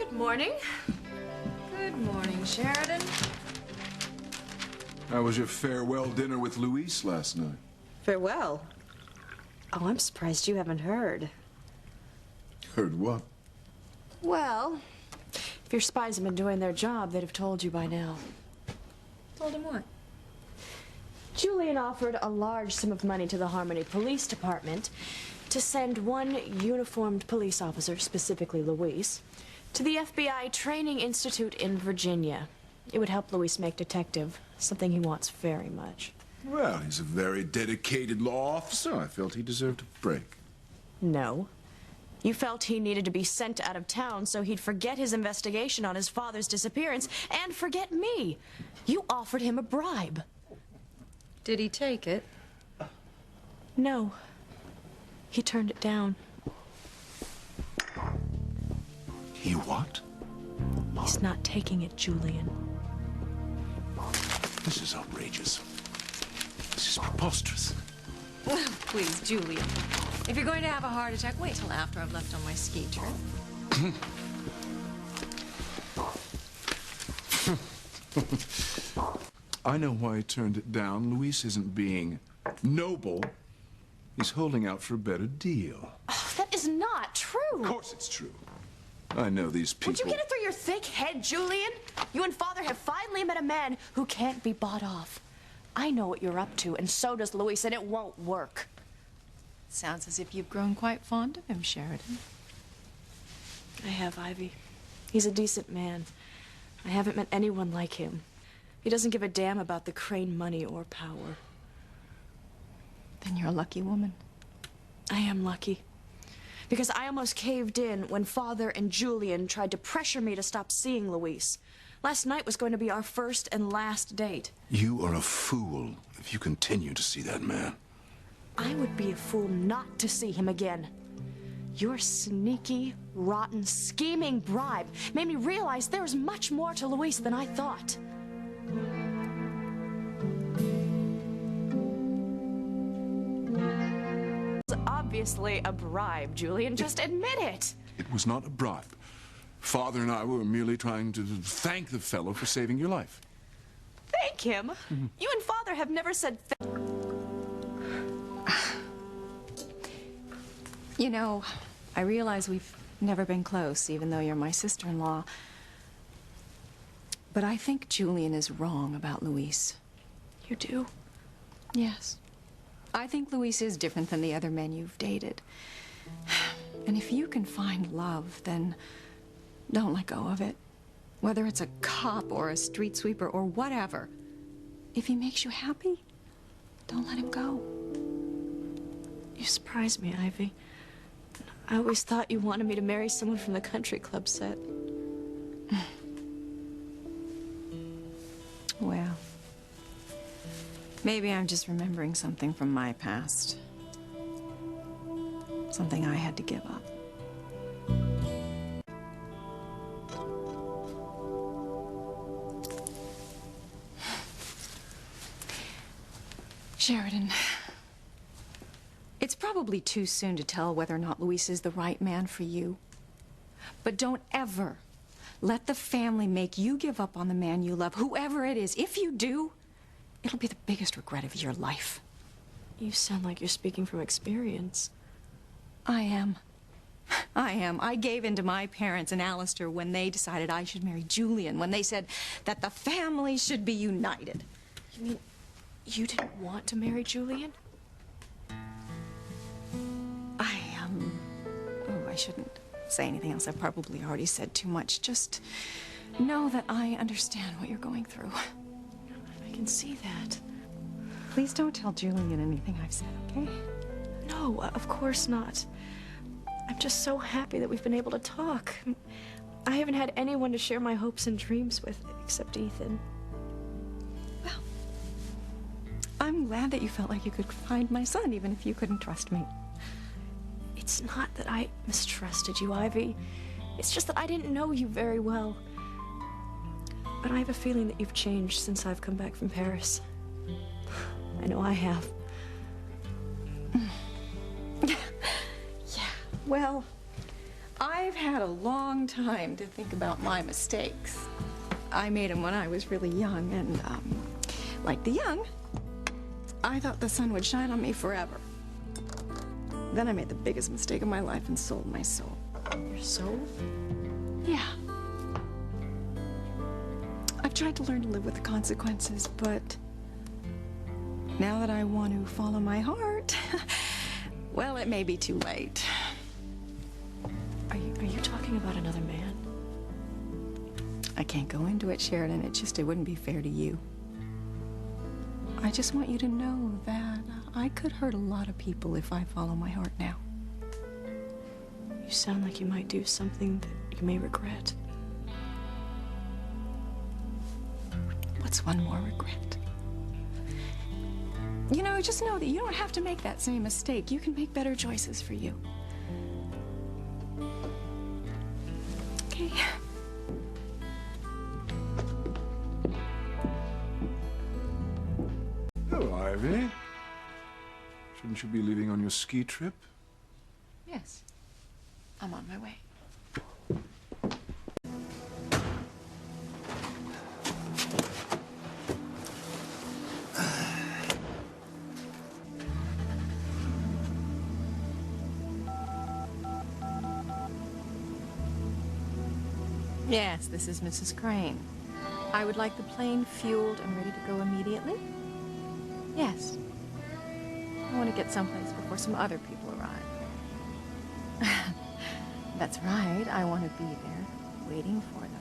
Good morning. Good morning, Sheridan. How was your farewell dinner with Luis last night? Farewell. Oh, I'm surprised you haven't heard. Heard what? Well, if your spies have been doing their job, they'd have told you by now. Told him what? Julian offered a large sum of money to the Harmony Police Department to send one uniformed police officer, specifically Luis, to the FBI Training Institute in Virginia. It would help Luis make detective, something he wants very much. Well, he's a very dedicated law officer. I felt he deserved a break. No. You felt he needed to be sent out of town so he'd forget his investigation on his father's disappearance and forget me. You offered him a bribe. Did he take it? No. He turned it down. He what? He's not taking it, Julian. This is outrageous. This is preposterous. Please, Julian. If you're going to have a heart attack, wait till after I've left on my ski trip. I know why he turned it down. Luis isn't being noble. He's holding out for a better deal. Oh, that is not true. Of course it's true. I know these people. Would you get it through your thick head, Julian? You and Father have finally met a man who can't be bought off. I know what you're up to, and so does Luis, and it won't work. Sounds as if you've grown quite fond of him, Sheridan. I have, Ivy. He's a decent man. I haven't met anyone like him. He doesn't give a damn about the Crane money or power. Then you're a lucky woman. I am lucky. Because I almost caved in when Father and Julian tried to pressure me to stop seeing Luis. Last night was going to be our first and last date. You are a fool if you continue to see that man. I would be a fool not to see him again. Your sneaky, rotten, scheming bribe made me realize there was much more to Luis than I thought. It's obviously a bribe, Julian. Just admit it. It was not a bribe. Father and I were merely trying to thank the fellow for saving your life. Thank him? You and Father have never said You know, I realize we've never been close, even though you're my sister-in-law. But I think Julian is wrong about Luis. You do? Yes. I think Luis is different than the other men you've dated. And if you can find love, then don't let go of it. Whether it's a cop or a street sweeper or whatever. If he makes you happy, don't let him go. You surprised me, Ivy. I always thought you wanted me to marry someone from the country club set. Well, maybe I'm just remembering something from my past. Something I had to give up. Sheridan, it's probably too soon to tell whether or not Luis is the right man for you. But don't ever let the family make you give up on the man you love, whoever it is. If you do, it'll be the biggest regret of your life. You sound like you're speaking from experience. I am. I am. I gave in to my parents and Alistair when they decided I should marry Julian, when they said that the family should be united. You mean you didn't want to marry Julian? Oh, I shouldn't say anything else. I've probably already said too much. Just know that I understand what you're going through. I can see that. Please don't tell Julian anything I've said, okay? No, of course not. I'm just so happy that we've been able to talk. I haven't had anyone to share my hopes and dreams with except Ethan. Well, I'm glad that you felt like you could find my son, even if you couldn't trust me. It's not that I mistrusted you, Ivy. It's just that I didn't know you very well. But I have a feeling that you've changed since I've come back from Paris. I know I have. Yeah, well, I've had a long time to think about my mistakes. I made them when I was really young, and, like the young, I thought the sun would shine on me forever. Then I made the biggest mistake of my life and sold my soul. Your soul? Yeah. I've tried to learn to live with the consequences, but now that I want to follow my heart, well, it may be too late. Are you talking about another man? I can't go into it, Sheridan. It wouldn't be fair to you. I just want you to know that I could hurt a lot of people if I follow my heart now. You sound like you might do something that you may regret. What's one more regret? You know, just know that you don't have to make that same mistake. You can make better choices for you. Okay. Hello, Ivy. Shouldn't you be leaving on your ski trip? Yes. I'm on my way. Yes, this is Mrs. Crane. I would like the plane fueled and ready to go immediately. Yes. I want to get someplace before some other people arrive. That's right. I want to be there, waiting for them.